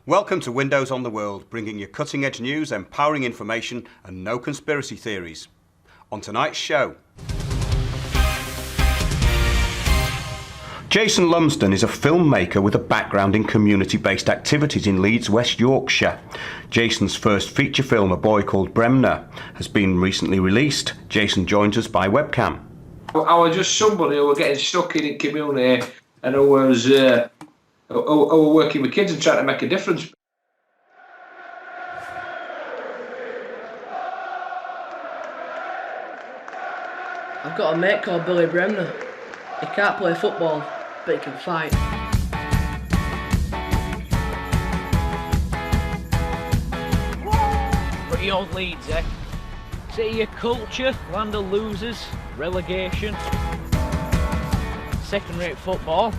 Welcome to Windows on the World, bringing you cutting-edge news, empowering information and no conspiracy theories. On tonight's show, Jason Lumsden is a filmmaker with a background in community-based activities in Leeds, West Yorkshire. Jason's first feature film, A Boy Called Bremner, has been recently released. Jason joins us by webcam. I was just somebody who was getting stuck in the community and who was working with kids and trying to make a difference. I've got a mate called Billy Bremner. He can't play football, but he can fight. Pretty old Leeds, eh? City of culture, land of losers, relegation, second-rate football,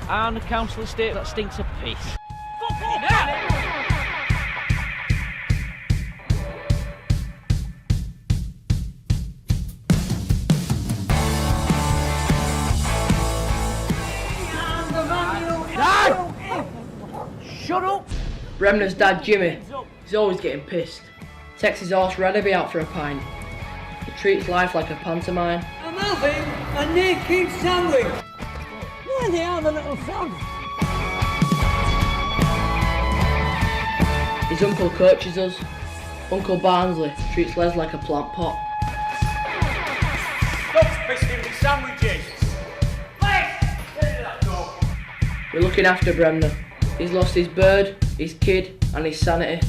and a council estate that stinks of piss. Football! Yeah. Dad! Shut up! Bremner's dad, Jimmy, he's always getting pissed. Takes his horse Reddy out for a pint. He treats life like a pantomime. I'm having a naked sandwich. Where they are, the little frogs? His uncle coaches us. Uncle Barnsley treats Les like a plant pot. Stop fisting me sandwiches! Les! Get into that door! We're looking after Bremner. He's lost his bird, his kid, and his sanity.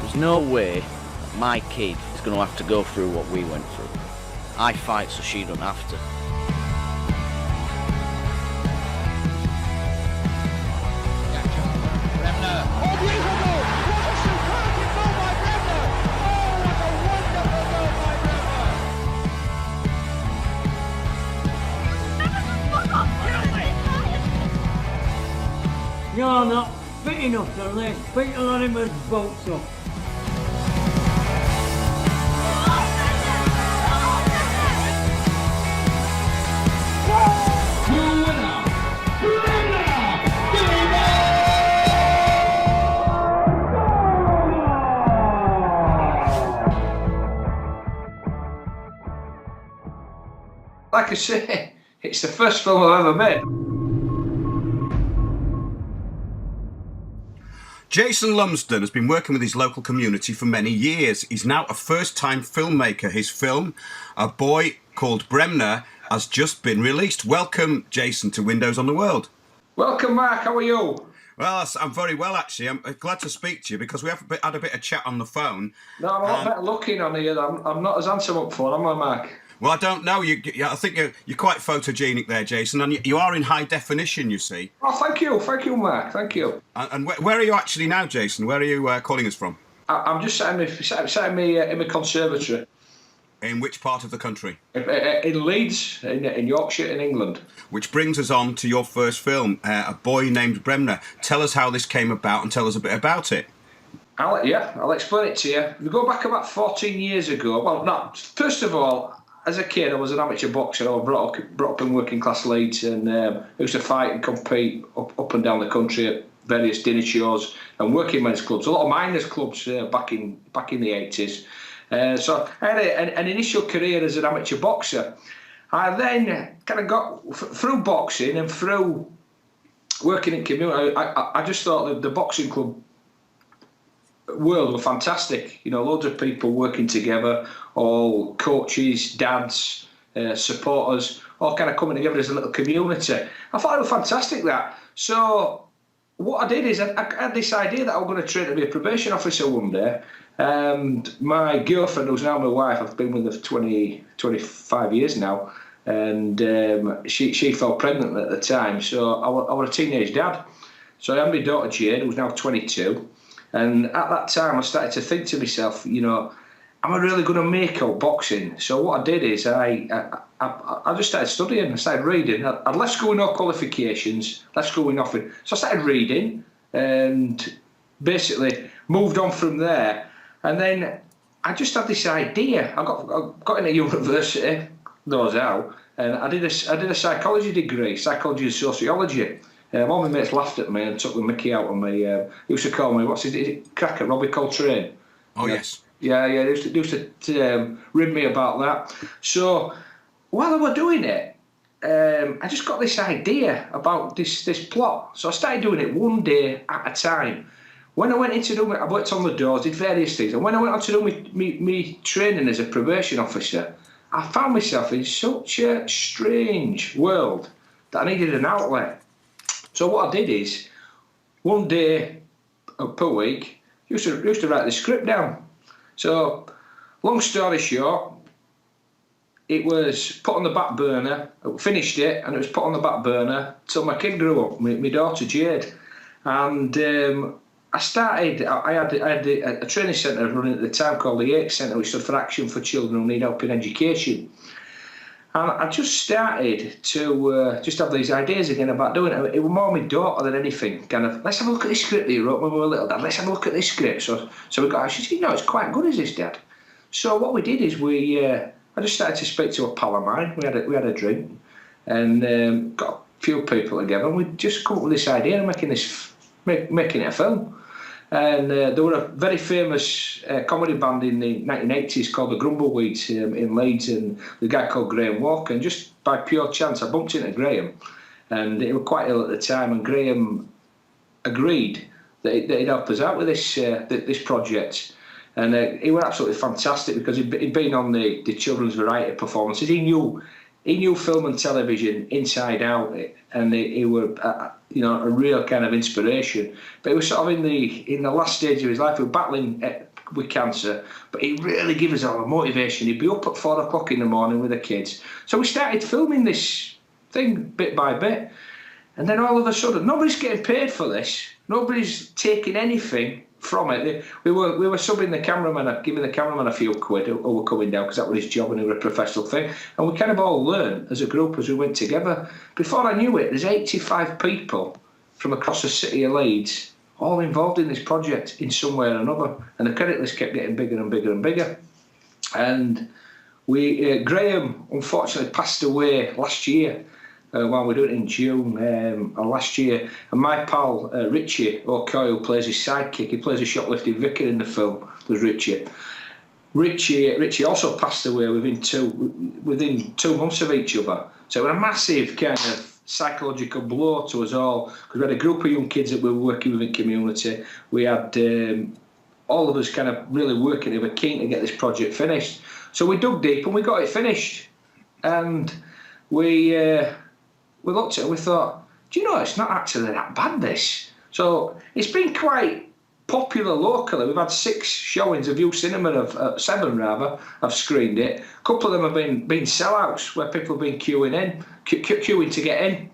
There's no way that my kid is going to have to go through what we went through. I fight so she don't have to. You're not fit enough to lay feet on him and bolts up. Like I say, it's the first film I've ever made. Jason Lumsden has been working with his local community for many years. He's now a first-time filmmaker. His film, A Boy Called Bremner, has just been released. Welcome, Jason, to Windows on the World. Welcome, Mark. How are you? Well, I'm very well, actually. I'm glad to speak to you because we have had a bit of chat on the phone. No, I'm a lot better looking on here. I'm not as handsome up front, am I, Mark? Well, I don't know. I think you're quite photogenic there, Jason, and you are in high definition, you see. Oh, thank you, Mark. Thank you. And where are you actually now, Jason? Where are you calling us from? I'm just sat in my conservatory. In which part of the country? In Leeds, in Yorkshire, in England. Which brings us on to your first film, A Boy Named Bremner. Tell us how this came about and tell us a bit about it. I'll explain it to you. We go back about 14 years ago. Well, no, first of all, as a kid, I was an amateur boxer. I was brought up in working class Leeds and used to fight and compete up and down the country at various dinner shows and working men's clubs. A lot of miners' clubs back in the 80s. So I had an initial career as an amateur boxer. I then kind of got through boxing and through working in community. I just thought that the boxing club world were fantastic. You know, loads of people working together, all coaches, dads, supporters, all kind of coming together as a little community. I thought it was fantastic, that. So what I did is I had this idea that I was going to train to be a probation officer one day. And my girlfriend, who's now my wife, I've been with her for 25 years now, and she fell pregnant at the time. So I was a teenage dad. So I had my daughter Jade, who's now 22. And at that time, I started to think to myself, you know, am I really going to make out boxing? So what I did is I just started studying. I started reading. I'd left school with no qualifications, left school with nothing. So I started reading and basically moved on from there. And then I just had this idea. I got into university, knows how, and I did a psychology degree, psychology and sociology. All my mates laughed at me and took the mickey out of me. He used to call me, what's his cracker, Robbie Coltrane. Oh, yes. Yeah, they used to rib me about that. So while I was doing it, I just got this idea about this plot. So I started doing it one day at a time. When I went in to do I worked on the doors, did various things. And when I went on to do me training as a probation officer, I found myself in such a strange world that I needed an outlet. So what I did is, one day per week, used to write the script down. So, long story short, it was put on the back burner. I finished it, and it was put on the back burner till my kid grew up, my daughter Jade. And I had a training centre running at the time called the AIC Centre, which stood for Action for Children Who Need Help in Education. And I just started to just have these ideas again about doing it. It was more my daughter than anything. Kind of, let's have a look at this script that you wrote when we were little, Dad. Let's have a look at this script. So we got. She said, it's quite good, is this, Dad? So what we did is I just started to speak to a pal of mine. We had a drink, and got a few people together, and we just come up with this idea of making it a film. And there were a very famous comedy band in the 1980s called the Grumbleweeds in Leeds, and the guy called Graham Walker. And just by pure chance, I bumped into Graham, and he was quite ill at the time. And Graham agreed that he'd help us out with this project. And he was absolutely fantastic because he'd been on the children's variety performances. He knew film and television inside out, and he was a real kind of inspiration. But he was sort of in the last stage of his life. He was battling with cancer, but he really gave us all the motivation. He'd be up at 4 o'clock in the morning with the kids. So we started filming this thing bit by bit, and then all of a sudden, nobody's getting paid for this. Nobody's taking anything from it. We were subbing the cameraman, giving the cameraman a few quid who were coming down because that was his job and it was a professional thing. And we kind of all learned as a group as we went together. Before I knew it, there's 85 people from across the city of Leeds all involved in this project in some way or another. And the credit list kept getting bigger and bigger and bigger. And Graham unfortunately passed away last year. While we were doing it in June last year, and my pal Richie O'Coy, who plays his sidekick, he plays a shoplifting vicar in the film. There's Richie. Richie also passed away within 2 months of each other. So it was a massive kind of psychological blow to us all, because we had a group of young kids that we were working with in community. We had all of us kind of really working. They were keen to get this project finished. So we dug deep and we got it finished, and we looked at it and we thought, do you know, it's not actually that bad, this. So it's been quite popular locally. We've had 6 showings of U Cinema, 7 rather, have screened it. A couple of them have been sellouts where people have been queuing to get in.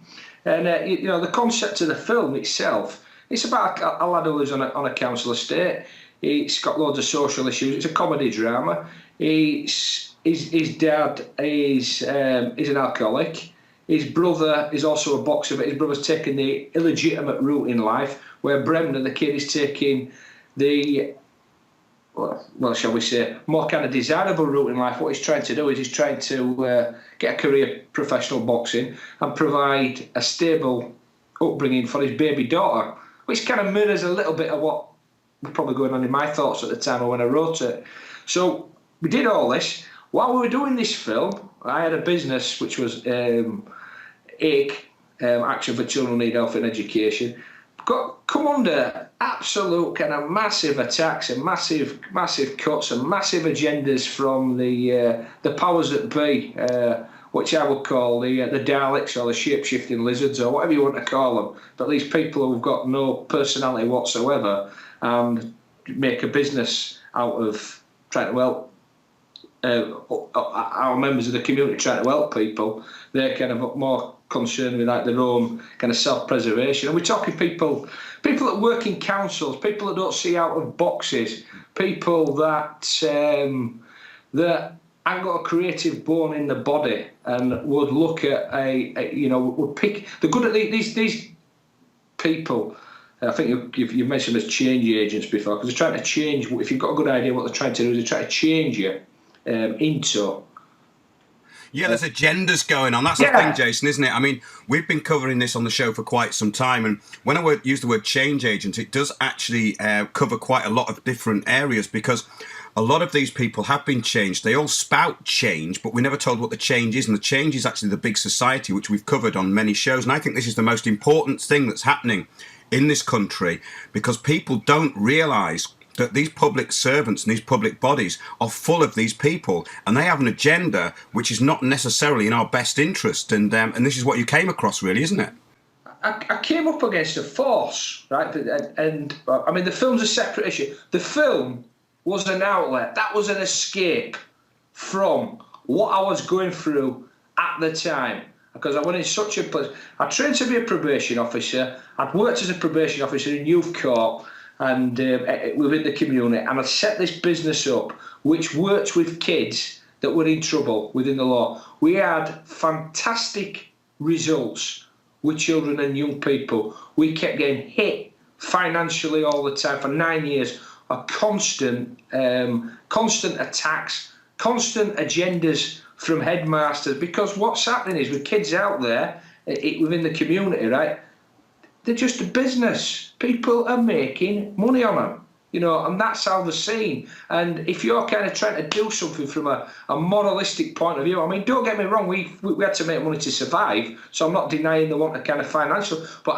And the concept of the film itself, it's about a lad who lives on a council estate. It's got loads of social issues. It's a comedy drama. His dad is an alcoholic. His brother is also a boxer, but his brother's taken the illegitimate route in life, where Bremner, the kid, is taking the, well, shall we say, more kind of desirable route in life. What he's trying to do is he's trying to get a career professional boxing and provide a stable upbringing for his baby daughter, which kind of mirrors a little bit of what was probably going on in my thoughts at the time when I wrote it. So we did all this. While we were doing this film, I had a business which was AIC, Action for Children Who Need Help in Education, come under absolute kind of massive attacks and massive cuts and massive agendas from the powers that be which I would call the Daleks or the shape-shifting lizards or whatever you want to call them. But these people who've got no personality whatsoever and make a business out of trying to help our members of the community, trying to help people. They're kind of more concerned with like their own kind of self-preservation. And we're talking people that work in councils, people that don't see out of boxes, people that that haven't got a creative bone in the body and would look at would pick. They're good at these people. I think you've mentioned them as change agents before, because they're trying to change. If you've got a good idea what they're trying to do, is they're trying to change you into. Yeah, there's agendas going on. That's the thing, Jason, isn't it? I mean, we've been covering this on the show for quite some time, and when I use the word change agent, it does actually cover quite a lot of different areas, because a lot of these people have been changed. They all spout change, but we're never told what the change is, and the change is actually the big society, which we've covered on many shows. And I think this is the most important thing that's happening in this country, because people don't realise that these public servants and these public bodies are full of these people, and they have an agenda which is not necessarily in our best interest. And this is what you came across, really, isn't it? I came up against a force, right? And I mean, the film's a separate issue. The film was an outlet. That was an escape from what I was going through at the time. Because I went in such a place. I trained to be a probation officer. I'd worked as a probation officer in youth court and within the community, and I set this business up which worked with kids that were in trouble within the law. We had fantastic results with children and young people. We kept getting hit financially all the time for 9 years. A constant attacks, constant agendas from headmasters, because what's happening is with kids out there within the community, right? They're just a business. People are making money on them, and that's how they're seen. And if you're kind of trying to do something from a moralistic point of view, I mean, don't get me wrong, we had to make money to survive, so I'm not denying the want of kind of financial, but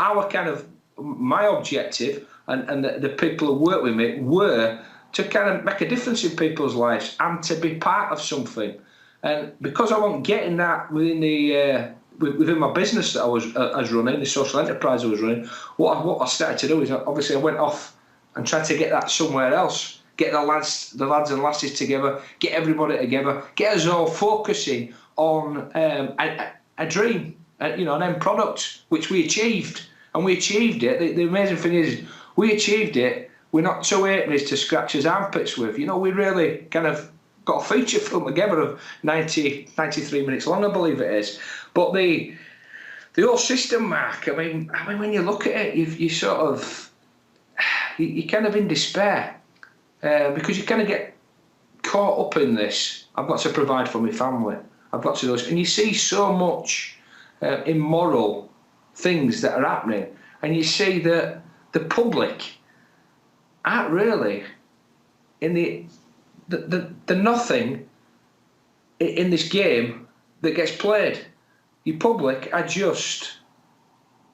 my objective and the people who work with me were to kind of make a difference in people's lives and to be part of something. And because I wasn't getting that within my business that I was running, the social enterprise I was running, what I started to do is obviously I went off and tried to get that somewhere else, get the lads and lasses together, get everybody together, get us all focusing on a dream, an end product, which we achieved. And we achieved it. The amazing thing is, we achieved it. We're not two halfpennies to scratch his armpits with. We really kind of got a feature film together of 93 minutes long, I believe it is. But the whole system, Mark, I mean, when you look at it, you sort of, you're kind of in despair because you kind of get caught up in this. I've got to provide for my family. I've got to do this. And you see so much immoral things that are happening, and you see that the public aren't really in the nothing in this game that gets played. Your public are just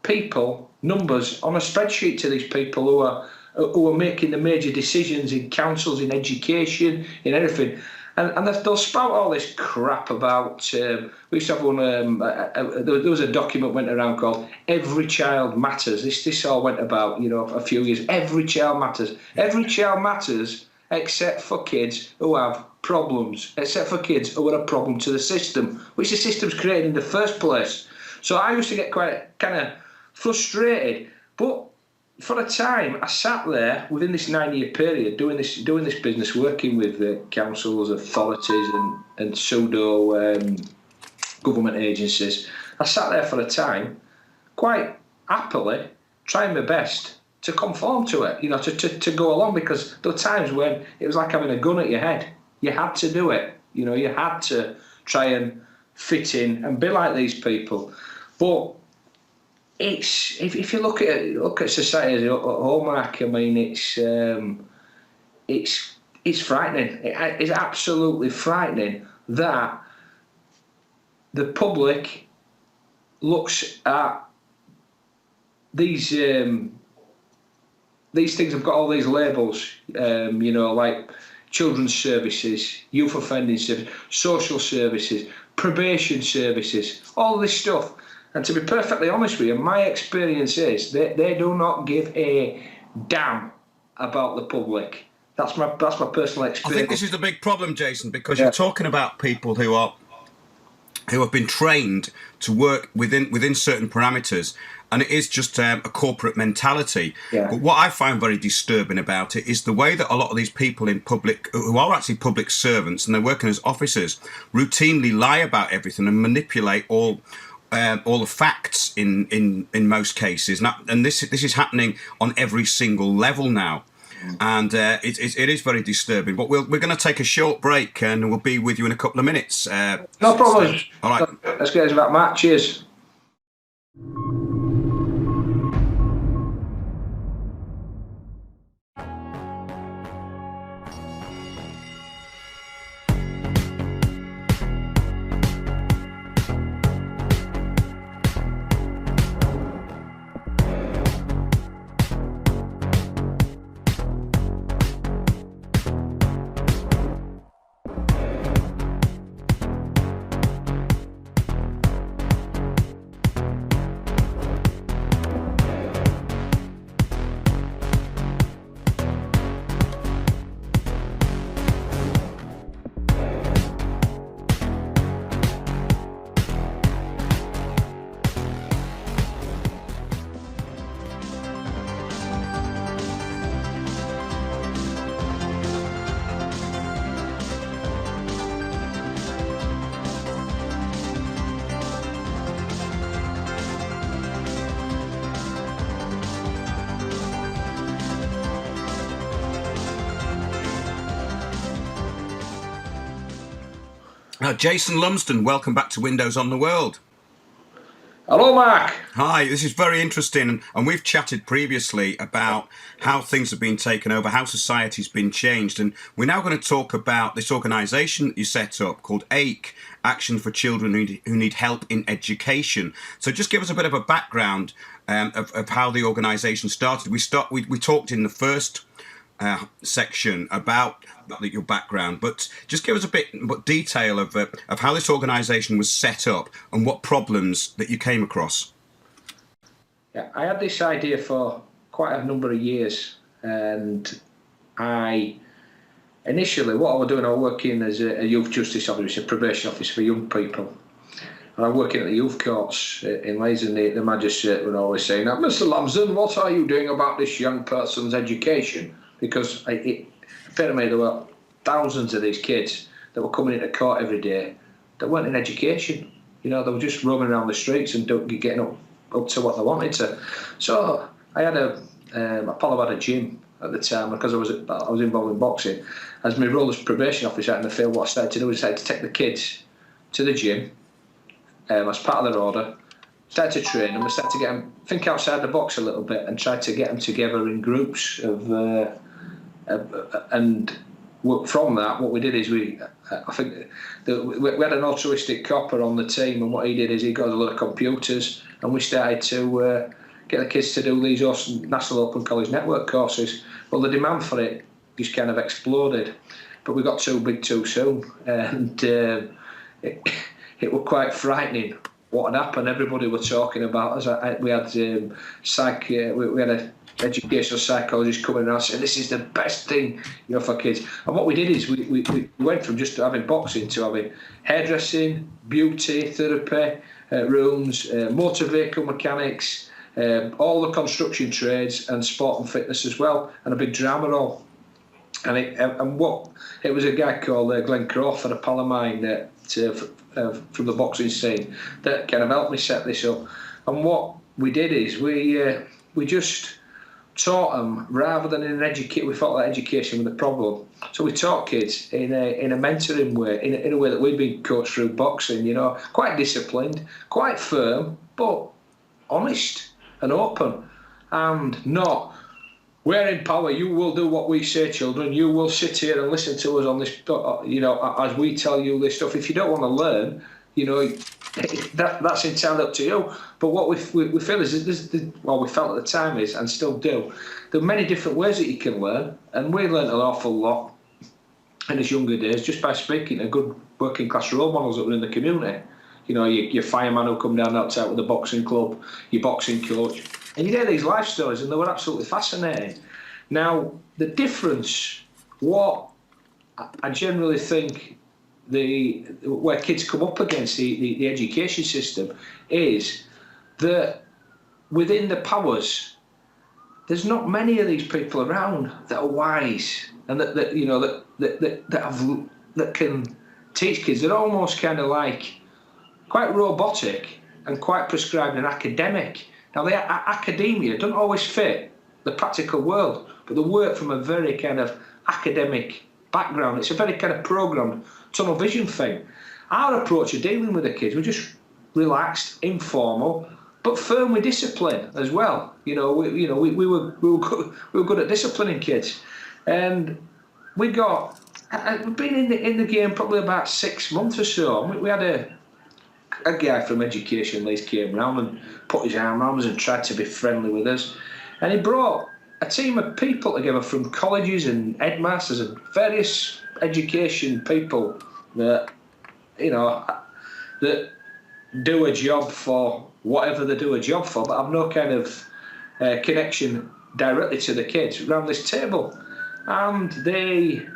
people, numbers on a spreadsheet to these people who are making the major decisions in councils, in education, in everything. And they'll spout all this crap about. We used to have one. There was a document went around called "Every Child Matters." This all went about a few years. Every child matters. Every child matters, except for kids who have problems. Except for kids who are a problem to the system, which the system's created in the first place. So I used to get quite kind of frustrated, but. For a time, I sat there within this 9-year period doing this business, working with councils, authorities, and pseudo government agencies. I sat there for a time, quite happily, trying my best to conform to it, to go along, because there were times when it was like having a gun at your head. You had to do it, you had to try and fit in and be like these people, but. It's if you look at society as a whole, Mark, I mean it's frightening. It's absolutely frightening that the public looks at these things have got all these labels, like children's services, youth offending services, social services, probation services, all this stuff. And to be perfectly honest with you, my experience is they do not give a damn about the public. That's my personal experience. I think this is the big problem, Jason, because you're talking about people who have been trained to work within certain parameters, and it is just a corporate mentality. Yeah. But what I find very disturbing about it is the way that a lot of these people in public, who are actually public servants and they're working as officers, routinely lie about everything and manipulate all the facts in most cases. And this is happening on every single level now. And it is very disturbing. But we're going to take a short break and we'll be with you in a couple of minutes. No problem. All right. Let's get into that, Matt. Cheers. Jason Lumsden, welcome back to Windows on the World. Hello, Mark. Hi, this is very interesting, and we've chatted previously about how things have been taken over, how society's been changed, and we're now going to talk about this organisation that you set up called AIC, Action for Children Who Need Help in Education. So just give us a bit of a background of how the organisation started. We talked in the first section about your background, but just give us a bit more detail of how this organisation was set up and what problems that you came across. Yeah, I had this idea for quite a number of years, and initially what I was doing, I was working as a youth justice officer, a probation officer for young people. And I'm working at the youth courts in Leeds, and the magistrate would always say, "Now, Mr. Lumsden, what are you doing about this young person's education?" Because it appeared to me there were thousands of these kids that were coming into court every day that weren't in education. You know, they were just roaming around the streets and getting up to what they wanted to. So I had Apollo had a gym at the time because I was involved in boxing. As my role as probation officer out in the field, what I started to do was I started to take the kids to the gym as part of their order. Started to train them. I started to get them think outside the box a little bit and try to get them together in groups and from that, what we did is we had an altruistic copper on the team, and what he did is he got a lot of computers, and we started to get the kids to do these National Open College Network courses. Well, the demand for it just kind of exploded, but we got too big too soon, and it was quite frightening what had happened. Everybody were talking about us. We had we had a educational psychologist coming around saying this is the best thing, you know, for kids. And what we did is we went from just having boxing to having hairdressing, beauty, therapy rooms, motor vehicle mechanics, all the construction trades, and sport and fitness as well, and a big drama hall. And it was a guy called Glenn Crawford, a pal of mine from the boxing scene, that kind of helped me set this up. And what we did is we just taught them rather than in we felt that education was the problem. So we taught kids in a mentoring way, in a way that we'd been coached through boxing. You know, quite disciplined, quite firm, but honest and open, and not. We're in power. You will do what we say, children. You will sit here and listen to us on this, you know, as we tell you this stuff. If you don't want to learn, you know, that's entirely up to you. But what we feel is, we felt at the time is, and still do, there are many different ways that you can learn, and we learned an awful lot in his younger days just by speaking to good working class role models that were in the community. You know, your fireman who come down outside with the boxing club, your boxing coach, and you hear these life stories, and they were absolutely fascinating. Now, the difference, what I generally think where kids come up against the education system is that within the powers, there's not many of these people around that are wise and that you know that can teach kids. They're almost kind of like quite robotic and quite prescribed and academic. Now, the academia doesn't always fit the practical world, but they work from a very kind of academic background. It's a very kind of programmed tunnel vision thing. Our approach of dealing with the kids was just relaxed, informal, but firm with discipline as well. You know, we were good at disciplining kids, and we've been in the game probably about 6 months or so. We had a guy from Education Leeds came round and put his arm around us and tried to be friendly with us, and he brought a team of people together from colleges and headmasters and various education people that, you know, that do a job for whatever they do a job for, but have no kind of connection directly to the kids around this table. And they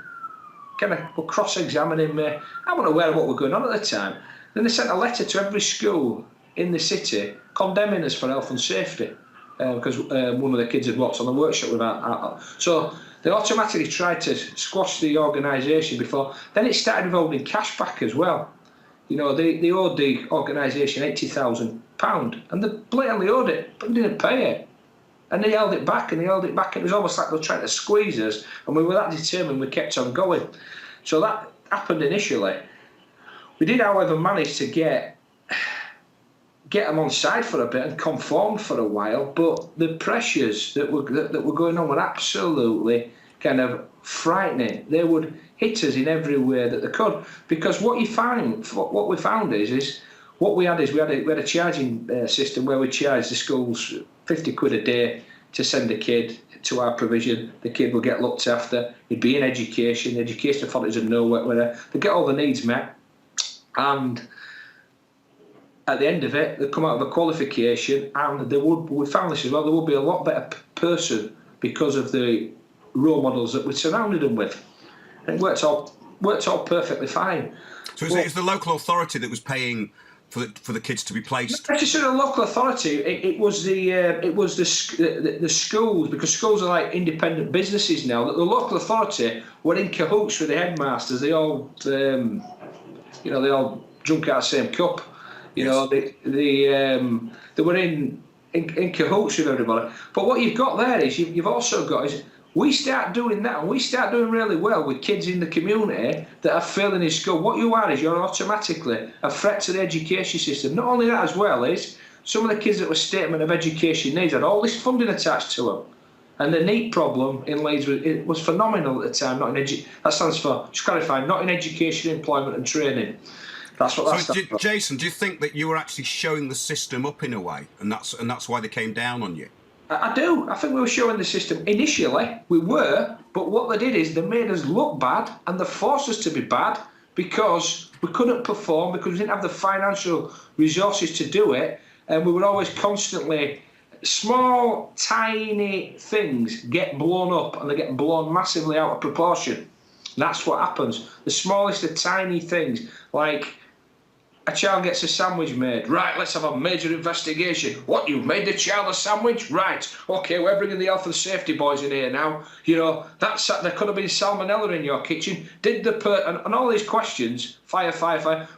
kind of were cross-examining me. I wasn't aware of what was going on at the time. Then they sent a letter to every school in the city condemning us for health and safety because one of the kids had walked on the workshop without. So they automatically tried to squash the organisation before. Then it started involving cash back as well. You know, they owed the organisation £80,000 and they blatantly owed it, but they didn't pay it. And they held it back and they held it back. It was almost like they were trying to squeeze us, and we were that determined we kept on going. So that happened initially. We did, however, manage to get them on side for a bit and conformed for a while, but the pressures that were going on were absolutely kind of frightening. They would hit us in every way that they could, because what we found is what we had is we had a charging system where we charged the schools 50 quid a day to send a kid to our provision. The kid would get looked after. He'd be in education. The education authorities would know where they get all the needs met, and at the end of it, they'd come out with a qualification, and we found this as well, there would be a lot better person because of the role models that we surrounded them with. And it worked all perfectly fine. So it's the local authority that was paying for the kids to be placed? Not necessarily the local authority. It was the schools, because schools are like independent businesses now. The local authority were in cahoots with the headmasters. They all, they all drunk out of the same cup. You know, they were in cahoots with everybody. But what you've got there is you've also got is we start doing that, and we start doing really well with kids in the community that are failing in school. What you are is you're automatically a threat to the education system. Not only that, as well is some of the kids that were statement of education needs had all this funding attached to them. And the NEET problem in Leeds was phenomenal at the time. That stands for, just clarifying, not in education, employment and training. That's what that stands for. Jason, do you think that you were actually showing the system up in a way, and that's why they came down on you? I do. I think we were showing the system. Initially, we were, but what they did is they made us look bad, and they forced us to be bad because we couldn't perform, because we didn't have the financial resources to do it, and we were always constantly... Small, tiny things get blown up, and they get blown massively out of proportion. That's what happens. The smallest of tiny things, like a child gets a sandwich made. Right, let's have a major investigation. What, you've made the child a sandwich? Right, okay, we're bringing the health and safety boys in here now. You know, there could have been salmonella in your kitchen. And all these questions, fire.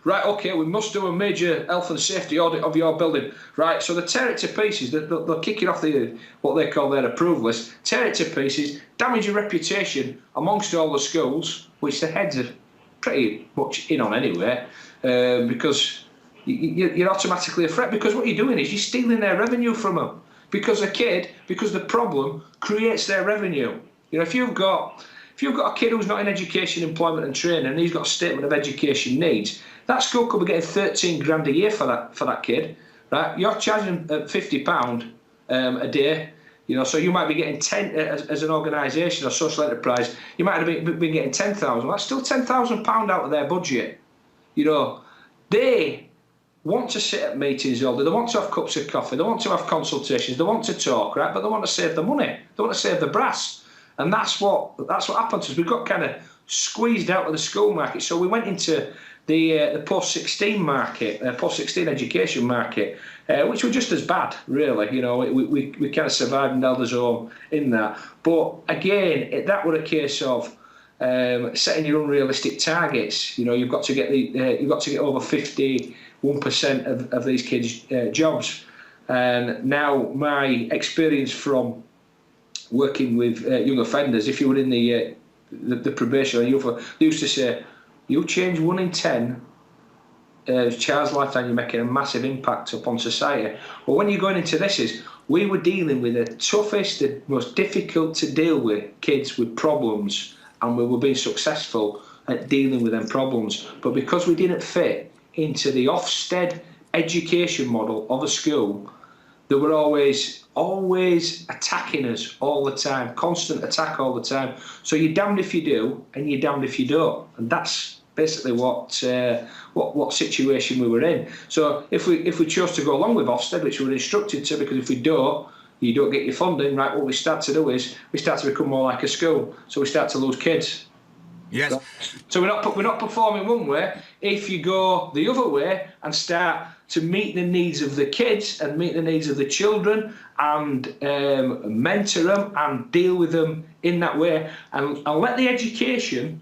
Right, okay, we must do a major health and safety audit of your building. Right, so they tear it to pieces. They'll kick it off what they call their approval list, tear it to pieces, damage your reputation amongst all the schools, which the heads are pretty much in on anyway. Because you're automatically a threat, because what you're doing is you're stealing their revenue from them. Because the problem creates their revenue. You know, if you've got a kid who's not in education, employment and training, and he's got a statement of education needs, that school could be getting 13 grand a year for that kid, right? You're charging £50 a day. You know, so you might be getting 10 as an organisation or social enterprise. You might have been getting 10,000. That's still £10,000 out of their budget. You know, they want to sit at meetings all day, they want to have cups of coffee, they want to have consultations, they want to talk, right? But they want to save the money, they want to save the brass. And that's what happened to us. We got kind of squeezed out of the school market. So we went into the post-16 market, post-16 education market, which were just as bad, really. You know, we kind of survived and held us own in that. But again, that were a case of setting your unrealistic targets. You know, you've got to get over 51% of these kids jobs. And now my experience from working with young offenders, if you were in the probation or youth, they used to say, you change 1 in 10 child's lifetime, you're making a massive impact upon society. Well, when you're going into this, we were dealing with the toughest, the most difficult to deal with kids with problems, and we were being successful at dealing with them problems. But because we didn't fit into the Ofsted education model of a school, they were always attacking us all the time, constant attack all the time. So you're damned if you do, and you're damned if you don't, and that's basically what situation we were in. So if we chose to go along with Ofsted, which we were instructed to, because if we don't, you don't get your funding, right? What we start to do is we start to become more like a school. So we start to lose kids. Yes. So we're not performing one way. If you go the other way and start to meet the needs of the kids and meet the needs of the children and mentor them and deal with them in that way, and let the education,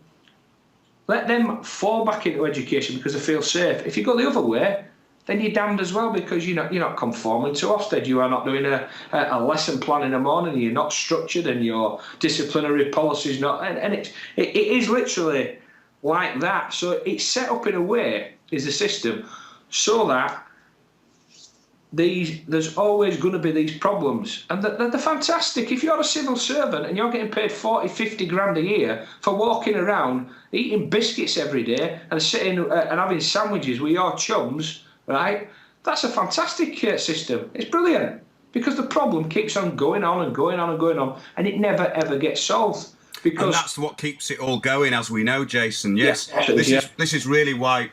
let them fall back into education because they feel safe. If you go the other way, then you're damned as well, because you're not conforming to Ofsted. You are not doing a lesson plan in the morning. You're not structured, and your disciplinary policy is not. And it is literally like that. So it's set up in a way, is the system, so that there's always going to be these problems, and they're fantastic. If you're a civil servant and you're getting paid 40, 50 grand a year for walking around eating biscuits every day and sitting and having sandwiches with your chums, right? That's a fantastic system. It's brilliant, because the problem keeps on going on and going on and going on, and it never ever gets solved. Because And that's what keeps it all going, as we know, Jason. Yes, Yeah, this is really why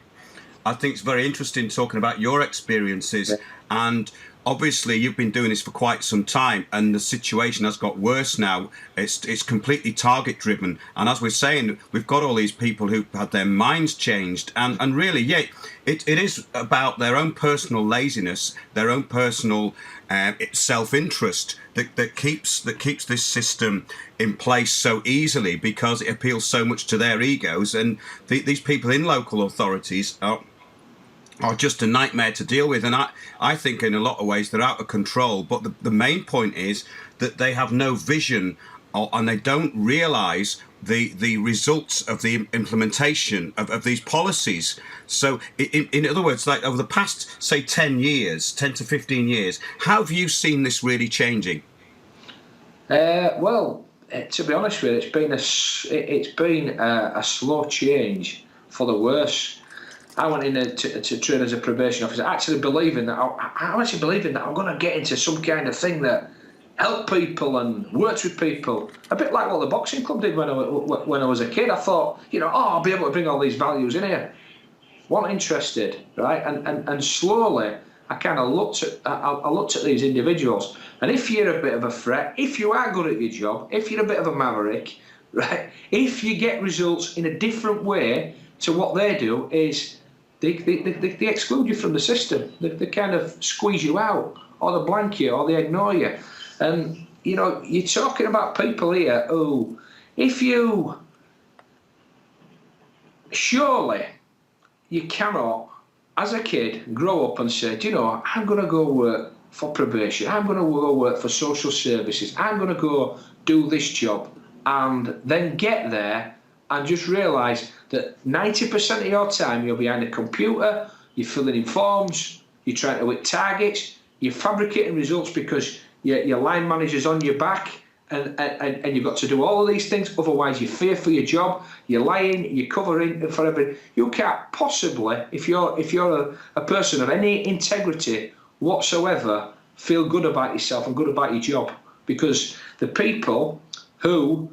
I think it's very interesting talking about your experiences. And obviously you've been doing this for quite some time, and the situation has got worse now. It's completely target driven, and as we're saying, we've got all these people who've had their minds changed, and really, yeah, it is about their own personal laziness, their own personal self-interest that keeps this system in place so easily, because it appeals so much to their egos. And these people in local authorities are just a nightmare to deal with, and I think in a lot of ways they're out of control. But the main point is that they have no vision, and they don't realise the results of the implementation of these policies. So in other words, like over the past, say, 10 to 15 years, how have you seen this really changing? Well, to be honest with you, it's been a slow change for the worse. I went in to train as a probation officer, actually believing that I'm going to get into some kind of thing that helped people and worked with people, a bit like what the boxing club did when I was a kid. I thought, I'll be able to bring all these values in here. Wasn't interested, right? And slowly, I kind of looked at these individuals, and if you're a bit of a threat, if you are good at your job, if you're a bit of a maverick, right? If you get results in a different way to what they do, is they exclude you from the system. They kind of squeeze you out, or they blank you, or they ignore you. And you're talking about people here who, surely you cannot, as a kid, grow up and say, I'm going to go work for probation, I'm going to go work for social services, I'm going to go do this job, and then get there and just realise that 90% of your time you're behind a computer, you're filling in forms, you're trying to hit targets, you're fabricating results because your line manager's on your back, and you've got to do all of these things, otherwise you fear for your job, you're lying, you're covering for everything. You can't possibly, if you're a person of any integrity whatsoever, feel good about yourself and good about your job, because the people who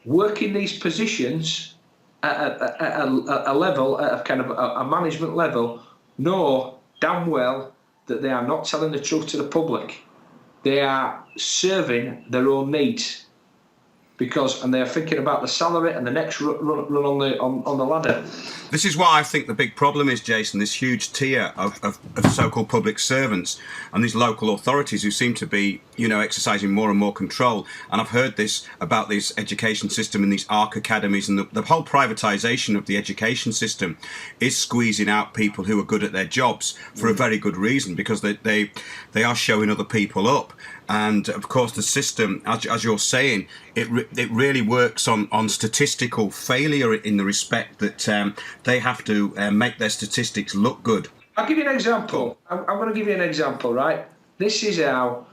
work in these positions at a level, at a kind of a management level, know damn well that they are not telling the truth to the public. They are serving their own needs, and they are thinking about the salary and the next run on the ladder. This is what I think the big problem is, Jason, this huge tier of so-called public servants and these local authorities who seem to be, exercising more and more control. And I've heard this about this education system and these ARC academies, and the whole privatisation of the education system is squeezing out people who are good at their jobs for a very good reason, because they are showing other people up. And of course, the system, as you're saying, it really works on statistical failure in the respect that they have to make their statistics look good. I'll give you an example. I'm going to give you an example, right? This is how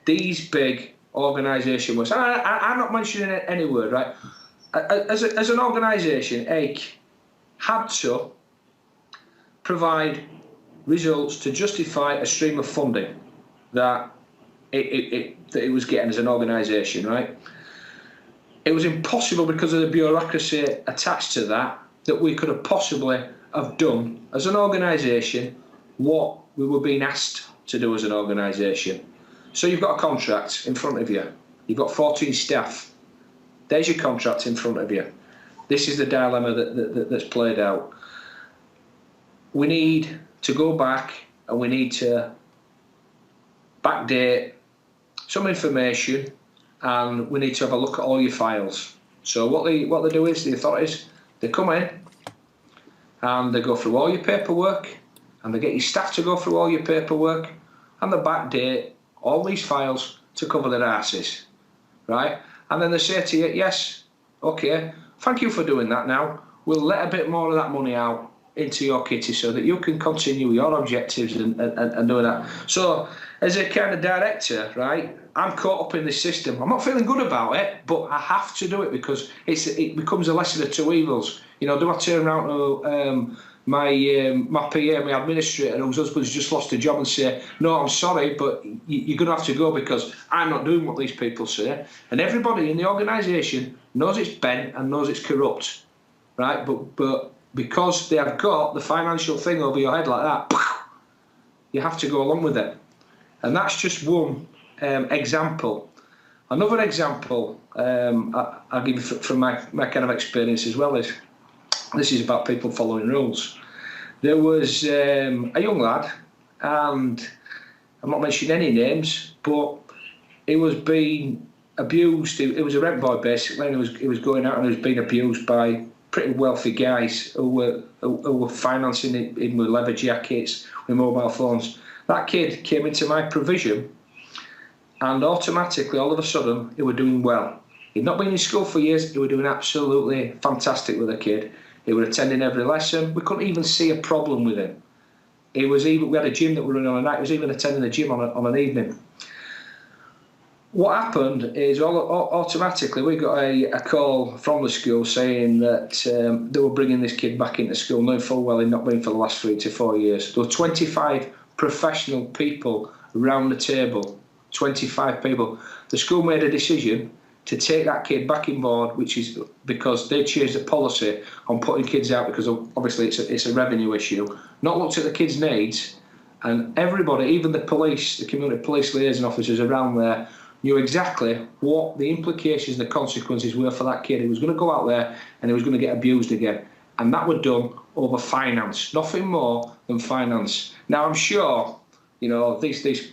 these big organisations work. I'm not mentioning any word, right? As an organisation, AIC had to provide results to justify a stream of funding that it was getting as an organisation, right? It was impossible because of the bureaucracy attached to that we could have possibly have done as an organisation what we were being asked to do as an organisation. So you've got a contract in front of you. You've got 14 staff. There's your contract in front of you. This is the dilemma that's played out. We need to go back and we need to backdate some information, and we need to have a look at all your files. So what they do is, the authorities, they come in and they go through all your paperwork, and they get your staff to go through all your paperwork, and they backdate all these files to cover their asses, right? And then they say to you, yes, okay, thank you for doing that. Now we'll let a bit more of that money out into your kitty so that you can continue your objectives and doing that. So as a kind of director, right, I'm caught up in this system. I'm not feeling good about it, but I have to do it because it becomes a lesser of two evils. Do I turn around to my PA, my administrator, whose husband's just lost a job, and say, no, I'm sorry, but you're going to have to go because I'm not doing what these people say? And everybody in the organisation knows it's bent and knows it's corrupt, right? But because they have got the financial thing over your head like that, you have to go along with it. And that's just one example. Another example I'll give you from my kind of experience as well is, this is about people following rules. There was a young lad, and I'm not mentioning any names, but he was being abused. He was a rent boy basically, and he was going out and he was being abused by pretty wealthy guys who were financing him with leather jackets, with mobile phones. That kid came into my provision, and automatically, all of a sudden, he were doing well. He'd not been in school for years. He were doing absolutely fantastic with the kid. He were attending every lesson. We couldn't even see a problem with him. We had a gym that we were running on a night. He was even attending the gym on an evening. What happened is automatically we got a call from the school saying that they were bringing this kid back into school, knowing full well he'd not been for the last 3 to 4 years. There were 25 professional people around the table, 25 people. The school made a decision to take that kid back in board, which is because they changed the policy on putting kids out because obviously it's a revenue issue. Not looked at the kids' needs, and everybody, even the police, the community police liaison officers around there, knew exactly what the implications and the consequences were for that kid. He was going to go out there and he was going to get abused again. And that was done over finance, nothing more than finance. Now, I'm sure, these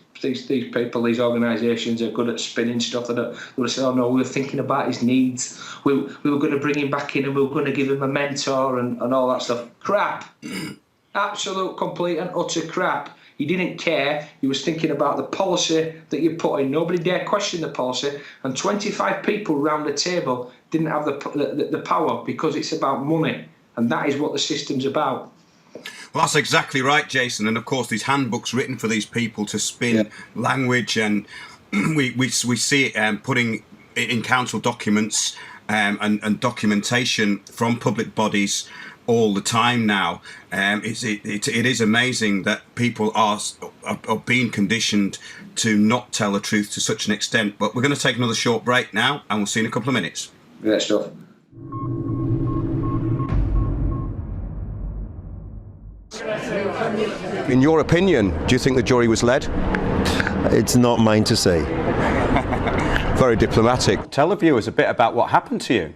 people, these organisations are good at spinning stuff. They would say, oh no, we were thinking about his needs. We were going to bring him back in and we were going to give him a mentor and all that stuff. Crap. Absolute, complete and utter crap. He didn't care. He was thinking about the policy that you put in. Nobody dared question the policy. And 25 people around the table didn't have the power because it's about money. And that is what the system's about. Well, that's exactly right, Jason. And of course, these handbooks written for these people to spin language, and we see it putting in council documents and documentation from public bodies all the time now. It is amazing that people are being conditioned to not tell the truth to such an extent. But we're going to take another short break now, and we'll see you in a couple of minutes. Great stuff. In your opinion, do you think the jury was led? It's not mine to say. Very diplomatic. Tell the viewers a bit about what happened to you.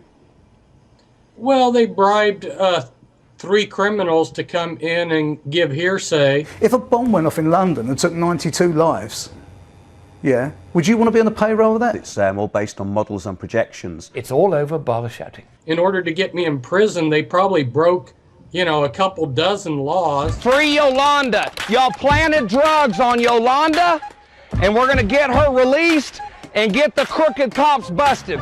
Well, they bribed 3 criminals to come in and give hearsay. If a bomb went off in London and took 92 lives, yeah, would you want to be on the payroll of that? It's all based on models and projections. It's all over, bother shouting. In order to get me in prison, they probably broke, a couple dozen laws. Free Yolanda. Y'all planted drugs on Yolanda, and we're going to get her released and get the crooked cops busted.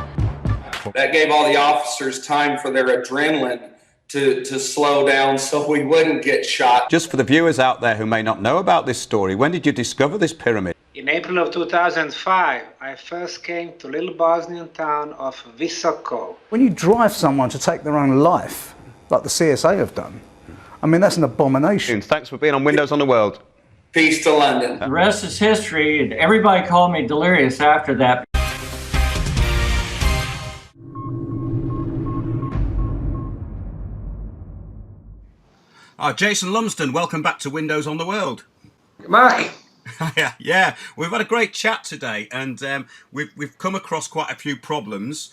That gave all the officers time for their adrenaline to slow down so we wouldn't get shot. Just for the viewers out there who may not know about this story, when did you discover this pyramid? In April of 2005, I first came to little Bosnian town of Visoko. When you drive someone to take their own life, like the CSA have done, I mean, that's an abomination. Thanks for being on Windows on the World. Peace to London. The rest is history, and everybody called me delirious after that. Jason Lumsden, welcome back to Windows on the World. Mark. Yeah, we've had a great chat today, and we've come across quite a few problems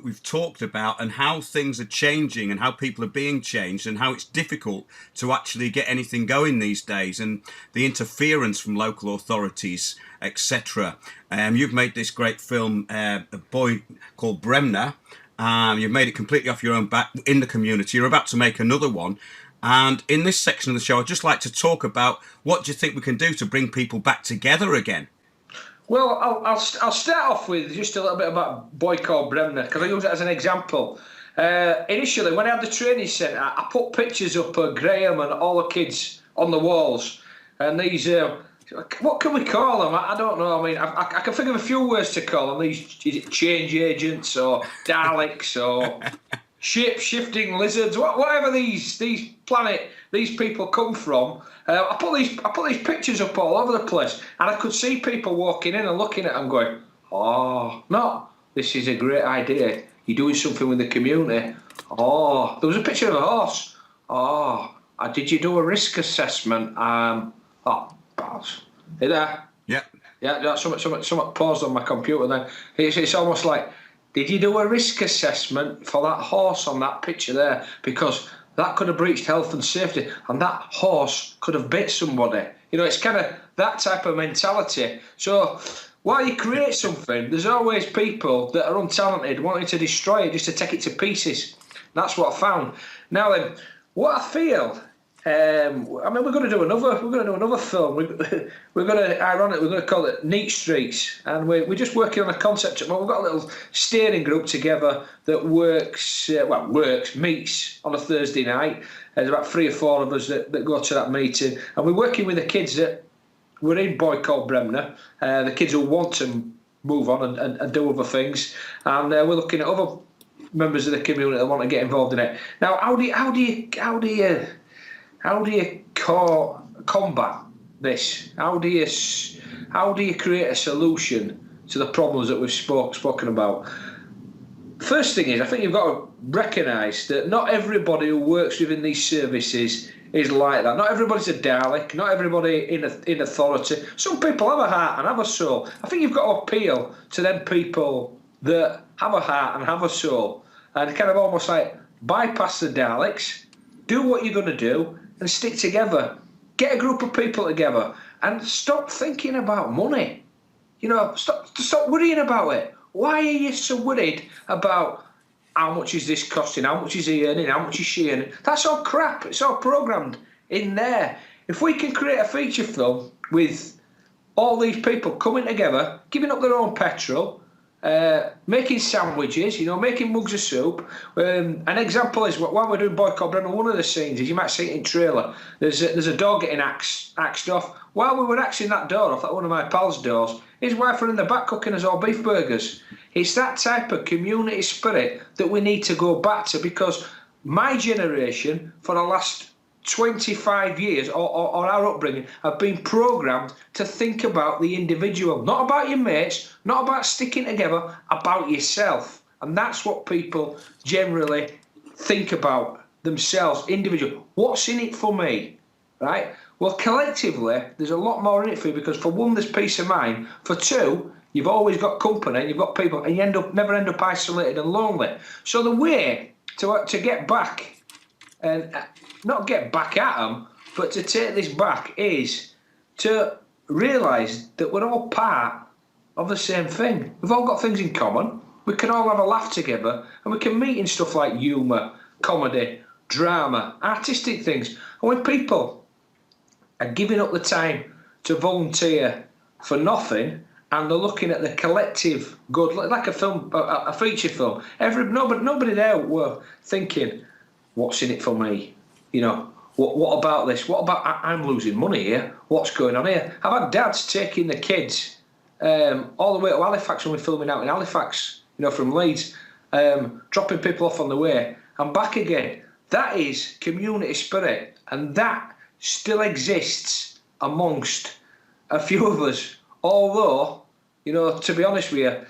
we've talked about, and how things are changing and how people are being changed, and how it's difficult to actually get anything going these days, and the interference from local authorities, etc. You've made this great film, a boy called Bremner. You've made it completely off your own back in the community. You're about to make another one. And in this section of the show, I'd just like to talk about what do you think we can do to bring people back together again? Well, I'll start off with just a little bit about a boy called Bremner, because I use it as an example. Initially, when I had the training centre, I put pictures up of Graham and all the kids on the walls. And these, what can we call them? I don't know. I mean, I can think of a few words to call them. These change agents or Daleks or shape-shifting lizards, whatever these people come from. I put these pictures up all over the place, and I could see people walking in and looking at them going, oh, no, this is a great idea. You're doing something with the community. Oh, there was a picture of a horse. Oh, did you do a risk assessment? Hey there. Yeah. Yeah, something paused on my computer then. It's almost like, did you do a risk assessment for that horse on that picture there? Because that could have breached health and safety, and that horse could have bit somebody. It's kind of that type of mentality. So while you create something, there's always people that are untalented wanting to destroy it, just to take it to pieces. That's what I found. Now then, what I feel, we're going to do another film. We're going to call it Neat Streets, and we're just working on a concept. Well, we've got a little steering group together that meets on a Thursday night. There's about 3 or 4 of us that go to that meeting, and we're working with the kids that were in Boy Called Bremner, the kids who want to move on and do other things, and we're looking at other members of the community that want to get involved in it. Now, how do you combat this? How do you create a solution to the problems that we've spoken about? First thing is, I think you've got to recognise that not everybody who works within these services is like that. Not everybody's a Dalek. Not everybody in authority. Some people have a heart and have a soul. I think you've got to appeal to them people that have a heart and have a soul, and kind of almost like bypass the Daleks, do what you're going to do, and stick together. Get a group of people together and stop thinking about money. Stop worrying about it. Why are you so worried about how much is this costing, how much is he earning, how much is she earning? That's all crap. It's all programmed in there. If we can create a feature film with all these people coming together, giving up their own petrol, making sandwiches, making mugs of soup. An example is while we're doing Boy Called Bremner, one of the scenes is, you might see it in trailer, there's a dog getting axed off. While we were axing that door off, one of my pals' doors, his wife were in the back cooking us all beef burgers. It's that type of community spirit that we need to go back to, because my generation, for the last 25 years, or our upbringing, have been programmed to think about the individual, not about your mates, not about sticking together, about yourself. And that's what people generally think about themselves, individual. What's in it for me, right? Well, collectively, there's a lot more in it for you because for one, there's peace of mind. For two, you've always got company, and you've got people, and you never end up isolated and lonely. So the way to get back, and not get back at them, but to take this back is to realise that we're all part of the same thing. We've all got things in common. We can all have a laugh together, and we can meet in stuff like humour, comedy, drama, artistic things. And when people are giving up the time to volunteer for nothing, and they're looking at the collective good, like a film, a feature film. Nobody there were thinking, "What's in it for me?" You know, what about this? What about I'm losing money here? What's going on here? I've had dads taking the kids all the way to Halifax when we're filming out in Halifax. You know, from Leeds, dropping people off on the way and back again. That is community spirit, and that still exists amongst a few of us. Although, you know, to be honest with you,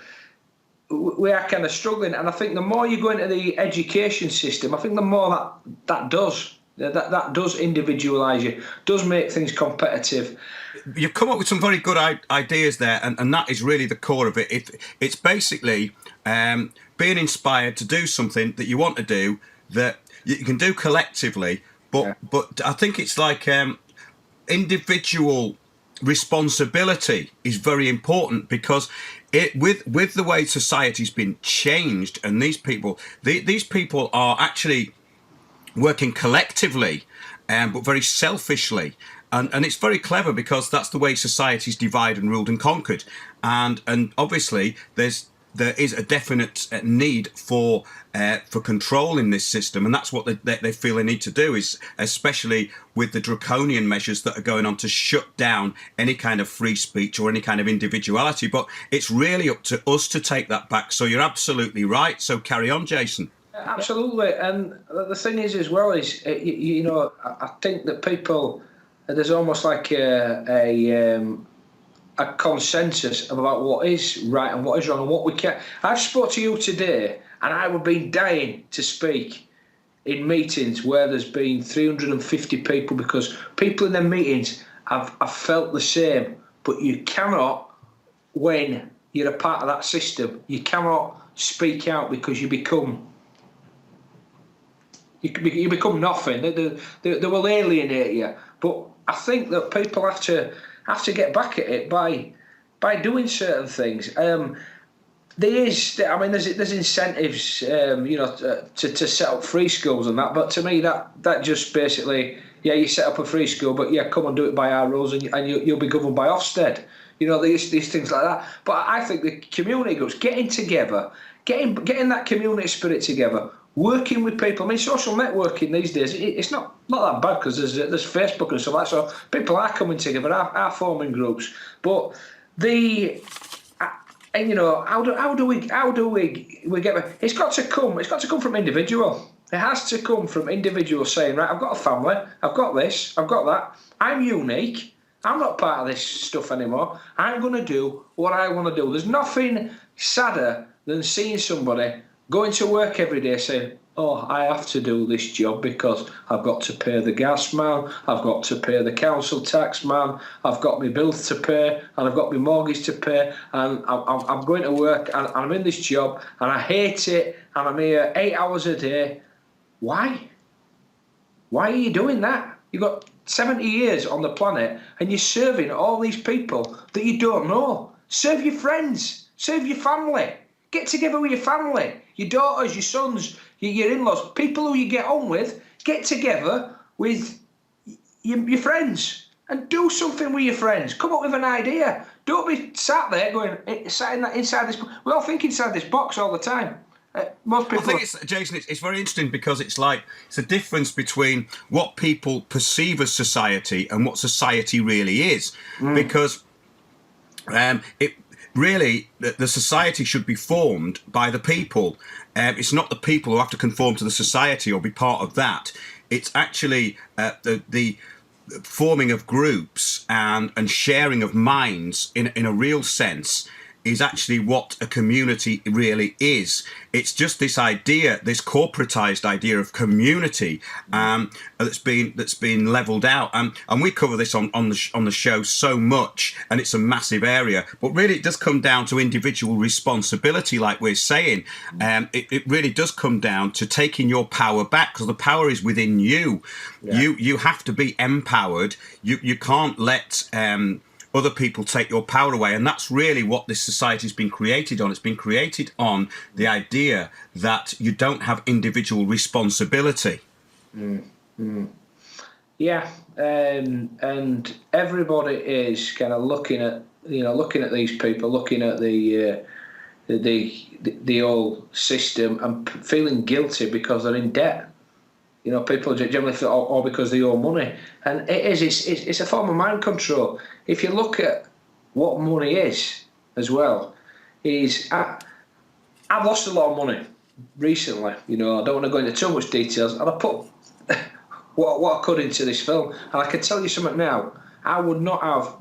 we are kind of struggling. And I think the more you go into the education system, I think the more that does individualise you, does make things competitive. You've come up with some very good ideas there, and that is really the core of it. It's basically being inspired to do something that you want to do that you can do collectively, but I think it's like individual responsibility is very important because with the way society's been changed, and these people are actually working collectively, but very selfishly. And it's very clever because that's the way society's divided and ruled and conquered. And obviously there is a definite need for control in this system, and that's what they feel they need to do, is especially with the draconian measures that are going on to shut down any kind of free speech or any kind of individuality. But it's really up to us to take that back. So you're absolutely right. So carry on, Jason. Absolutely. And the thing is as well is, you know, I think that people, there's almost like a consensus about what is right and what is wrong and what we can. I've spoke to you today, and I would be dying to speak in meetings where there's been 350 people, because people in them meetings have felt the same. But you cannot, when you're a part of that system, you cannot speak out because you become nothing. They will alienate you. But I think that people have to get back at it by doing certain things. There's incentives, you know, to set up free schools and that. But to me, that just basically, yeah, you set up a free school, but yeah, come and do it by our rules, and you'll be governed by Ofsted. You know, these things like that. But I think the community groups getting together, getting that community spirit together, working with people. I mean, social networking these days, it's not that bad because there's Facebook and stuff like that. So people are coming together, are forming groups. But and you know, how do we get? It's got to come from individual. It has to come from individuals saying, right, I've got a family, I've got this, I've got that. I'm unique. I'm not part of this stuff anymore. I'm going to do what I want to do. There's nothing sadder than seeing somebody going to work every day saying, oh, I have to do this job because I've got to pay the gas man, I've got to pay the council tax man, I've got my bills to pay, and I've got my mortgage to pay, and I'm going to work, and I'm in this job, and I hate it, and I'm here 8 hours a day. Why? Why are you doing that? You've got 70 years on the planet, and you're serving all these people that you don't know. Serve your friends, serve your family. Get together with your family, your daughters, your sons, your in-laws, people who you get on with. Get together with your friends and do something with your friends. Come up with an idea. Don't be sat there going, inside this. We all think inside this box all the time. Most people. I think Jason, it's very interesting because it's a difference between what people perceive as society and what society really is. Because really, the society should be formed by the people. It's not the people who have to conform to the society or be part of that. It's actually the forming of groups and sharing of minds in a real sense is actually what a community really is. It's just this idea, this corporatized idea of community that's been leveled out. And we cover this on the show so much, and it's a massive area. But really, it does come down to individual responsibility, like we're saying. It really does come down to taking your power back, because the power is within you. Yeah. You have to be empowered. You can't let other people take your power away, and that's really what this society has been created on. It's been created on the idea that you don't have individual responsibility. Yeah, and everybody is kind of looking at these people, looking at the old system and feeling guilty because they're in debt. People generally feel, or because they owe money, and it's a form of mind control. If you look at what money is as well, I've lost a lot of money recently. I don't want to go into too much details, and I put what I could into this film, and I can tell you something now. I would not have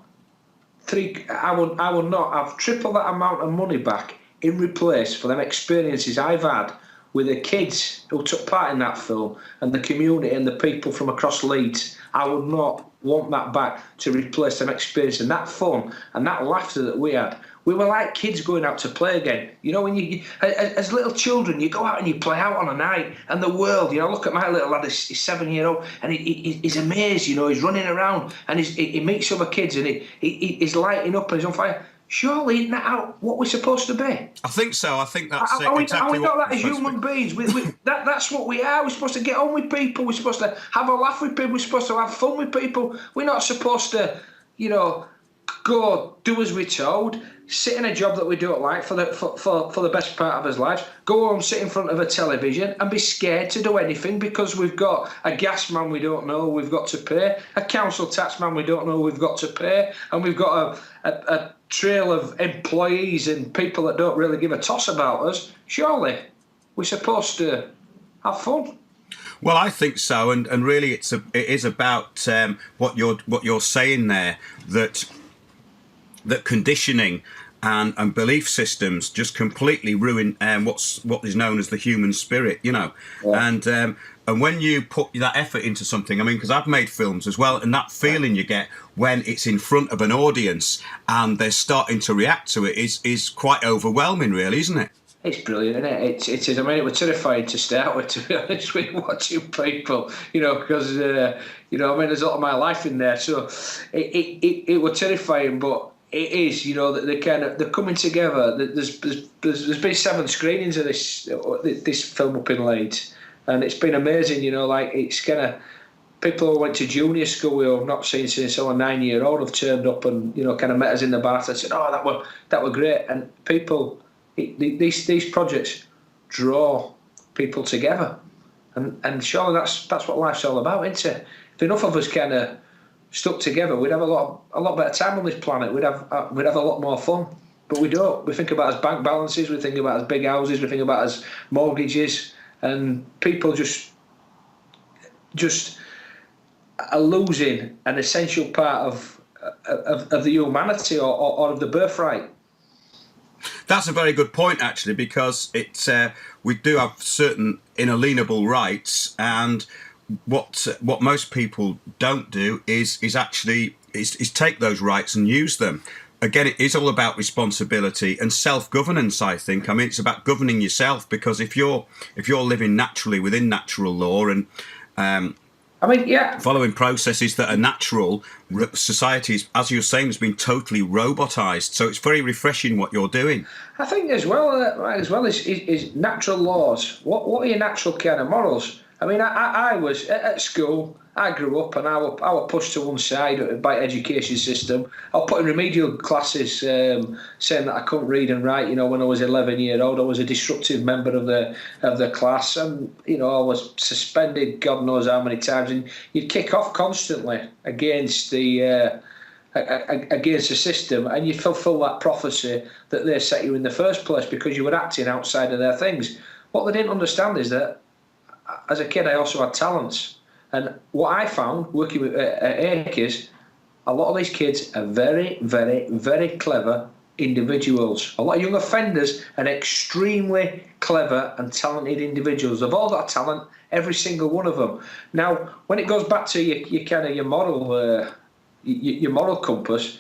triple that amount of money back in replace for them experiences I've had with the kids who took part in that film and the community and the people from across Leeds. I would not want that back to replace them experience and that fun and that laughter that we had. We were like kids going out to play again. When you, as little children, you go out and you play out on a night, and the world, look at my little lad, he's 7-year-old, and he's amazed, he's running around, and he meets other kids, and he's lighting up and he's on fire. Surely isn't that what we're supposed to be? I think so. I think that's exactly what that as human beings. That's what we are. We're supposed to get on with people. We're supposed to have a laugh with people. We're supposed to have fun with people. We're not supposed to, go do as we're told, sit in a job that we don't like for the best part of his life, go home, sit in front of a television and be scared to do anything because we've got a gas man we don't know we've got to pay, a council tax man we don't know we've got to pay, and we've got a trail of employees and people that don't really give a toss about us. Surely we're supposed to have fun. Well, I think so, and really it is about what you're saying there, that conditioning and belief systems just completely ruin what is known as the human spirit, Yeah. And when you put that effort into something, because I've made films as well, and that feeling you get when it's in front of an audience and they're starting to react to it is quite overwhelming, really, isn't it? It's brilliant, isn't it? It is. It was terrifying to start with, to be honest with you, watching people, because, there's a lot of my life in there. So it was terrifying, but it is, that they're coming together. There's been 7 screenings of this film up in Leeds, and it's been amazing. It's kind of people who went to junior school who I've not seen since I was 9-year-old have turned up and kind of met us in the bar and said, "Oh, that were great." And people, these projects draw people together, and surely that's what life's all about, isn't it? If enough of us kind of stuck together, we'd have a lot better time on this planet. We'd have a lot more fun, but we don't. We think about as bank balances, we think about as big houses, we think about as mortgages, and people just are losing an essential part of the humanity or of the birthright. That's a very good point, actually, because we do have certain inalienable rights, and what most people don't do is take those rights and use them. Again, it is all about responsibility and self-governance, I think. It's about governing yourself, because if you're living naturally within natural law and following processes that are natural, society, as you're saying, has been totally robotized. So it's very refreshing what you're doing. I think as well is natural laws. What are your natural kind of morals? I was at school. I grew up and I was pushed to one side by education system. I was put in remedial classes, saying that I couldn't read and write. When I was 11-year-old, I was a disruptive member of the class, and I was suspended God knows how many times. And you'd kick off constantly against the system, and you'd fulfil that prophecy that they set you in the first place because you were acting outside of their things. What they didn't understand is that as a kid, I also had talents. And what I found working at Acres, a lot of these kids are very, very, very clever individuals. A lot of young offenders are extremely clever and talented individuals. They've all got talent, every single one of them. Now, when it goes back to your moral compass,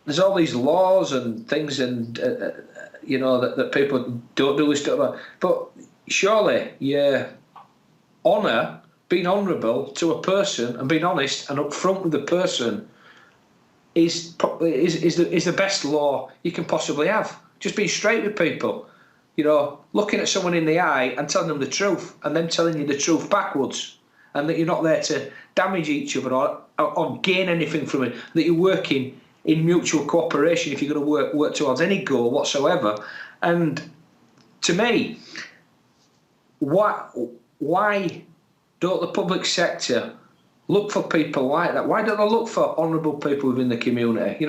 there's all these laws and things, and that people don't do this stuff. But surely, honour, being honourable to a person and being honest and upfront with the person is the best law you can possibly have. Just being straight with people, looking at someone in the eye and telling them the truth, and them telling you the truth backwards, and that you're not there to damage each other or gain anything from it. That you're working in mutual cooperation if you're going to work towards any goal whatsoever. And to me, why don't the public sector look for people like that? Why don't they look for honourable people within the community?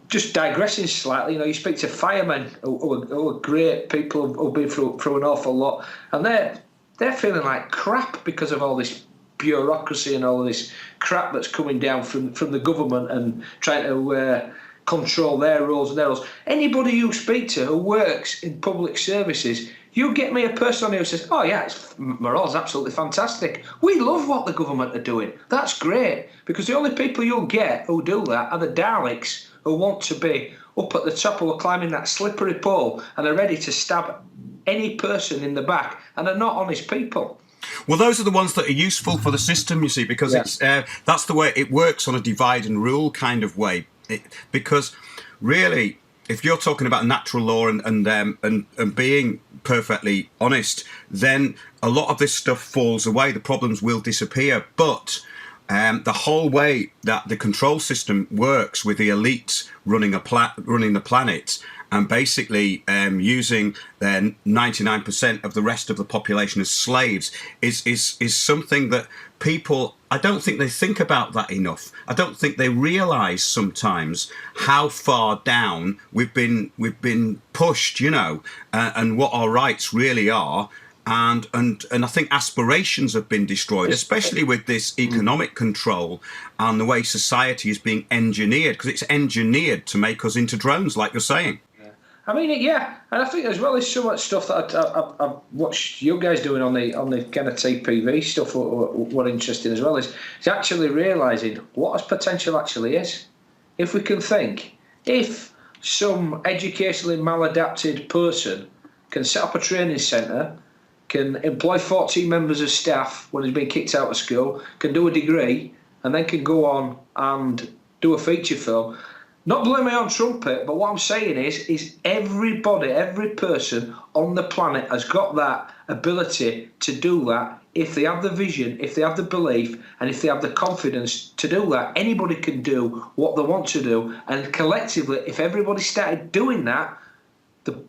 Just digressing slightly, you speak to firemen who are great people who've been through an awful lot, and they're feeling like crap because of all this bureaucracy and all this crap that's coming down from the government and trying to control their roles and their roles. Anybody you speak to who works in public services, you get me a person on here who says, oh yeah, morale's absolutely fantastic. We love what the government are doing. That's great. Because the only people you'll get who do that are the Daleks who want to be up at the top, who are climbing that slippery pole and are ready to stab any person in the back, and are not honest people. Well, those are the ones that are useful for the system, you see, because it's that's the way it works, on a divide and rule kind of way. Because really, if you're talking about natural law and being perfectly honest, then a lot of this stuff falls away. The problems will disappear. But the whole way that the control system works, with the elites running the planet, and basically using 99% of the rest of the population as slaves, is something that people, I don't think they think about that enough. I don't think they realise sometimes how far down we've been pushed, and what our rights really are. And I think aspirations have been destroyed, especially with this economic control and the way society is being engineered, because it's engineered to make us into drones, like you're saying. I mean, and I think as well as so much stuff that I've watched you guys doing on the kind of TPV stuff, what interesting as well is actually realising what its potential actually is. If we can think, if some educationally maladapted person can set up a training centre, can employ 14 members of staff when he's been kicked out of school, can do a degree, and then can go on and do a feature film. Not blowing my own trumpet, but what I'm saying is everybody, every person on the planet has got that ability to do that if they have the vision, if they have the belief, and if they have the confidence to do that. Anybody can do what they want to do, and collectively, if everybody started doing that,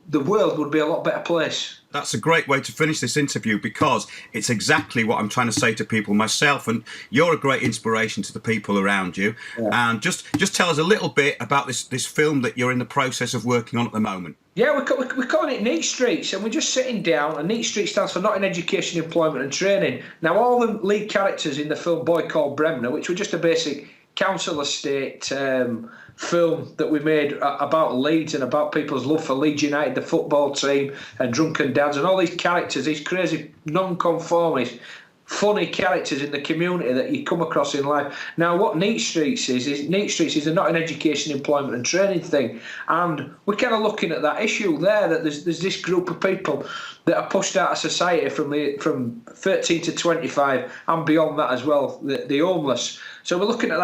the world would be a lot better place. That's a great way to finish this interview, because it's exactly what I'm trying to say to people myself, and you're a great inspiration to the people around you. Yeah. And just tell us a little bit about this film that you're in the process of working on at the moment. Yeah, we're calling it Neat Streets, and we're just sitting down, and Neat Street stands for Not in Education, Employment and Training. Now, all the lead characters in the film Boy Called Bremner, which were just a basic council estate film that we made about Leeds and about people's love for Leeds United, the football team, and drunken dads, and all these characters, these crazy non-conformist, funny characters in the community that you come across in life. Now, what Neat Streets is a Not in Education, Employment and Training thing, and we're kind of looking at that issue there, that there's this group of people that are pushed out of society from 13 to 25 and beyond that as well, the homeless. So we're looking at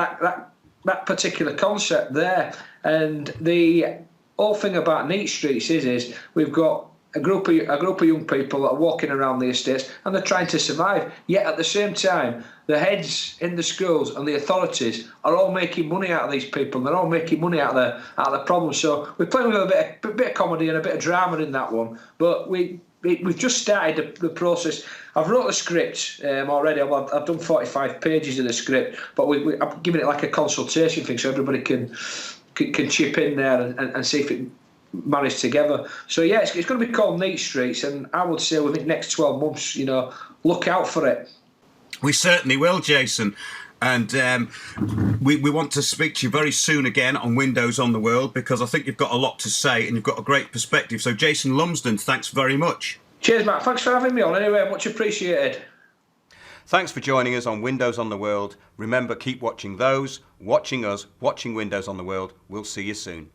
that particular concept there, and the whole thing about Neat Streets is we've got a group of young people that are walking around the estates, and they're trying to survive. Yet at the same time, the heads in the schools and the authorities are all making money out of these people. They're all making money out of the problem. So we're playing with a bit of comedy and a bit of drama in that one. But we've just started the process. I've wrote the script already. I've done 45 pages of the script, but I'm giving it like a consultation thing, so everybody can chip in there and see if it marries together. So yeah, it's going to be called Neat Streets, and I would say within the next 12 months, look out for it. We certainly will, Jason. And we want to speak to you very soon again on Windows on the World, because I think you've got a lot to say and you've got a great perspective. So Jason Lumsden, thanks very much. Cheers, Matt. Thanks for having me on anyway. Much appreciated. Thanks for joining us on Windows on the World. Remember, keep watching those, watching us, watching Windows on the World. We'll see you soon.